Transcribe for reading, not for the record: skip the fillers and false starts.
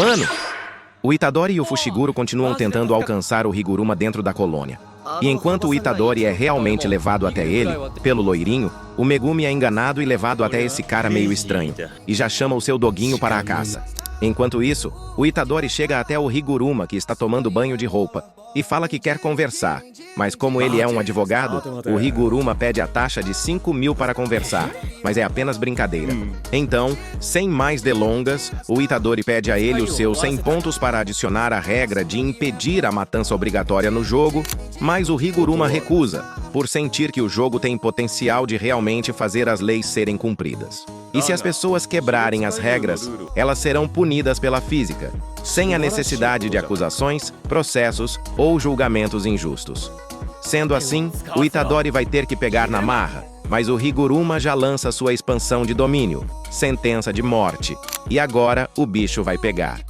Mano! O Itadori e o Fushiguro continuam tentando alcançar o Higuruma dentro da colônia. E enquanto o Itadori é realmente levado até ele, pelo loirinho, o Megumi é enganado e levado até esse cara meio estranho, e já chama o seu doguinho para a caça. Enquanto isso, o Itadori chega até o Higuruma, que está tomando banho de roupa, e fala que quer conversar. Mas como ele é um advogado, o Higuruma pede a taxa de 5.000 para conversar, mas é apenas brincadeira. Então, sem mais delongas, o Itadori pede a ele os seus 100 pontos para adicionar a regra de impedir a matança obrigatória no jogo, mas o Higuruma recusa, por sentir que o jogo tem potencial de realmente fazer as leis serem cumpridas. E se as pessoas quebrarem as regras, elas serão punidas pela física, sem a necessidade de acusações, processos ou julgamentos injustos. Sendo assim, o Itadori vai ter que pegar na marra, mas o Higuruma já lança sua expansão de domínio, sentença de morte, e agora o bicho vai pegar.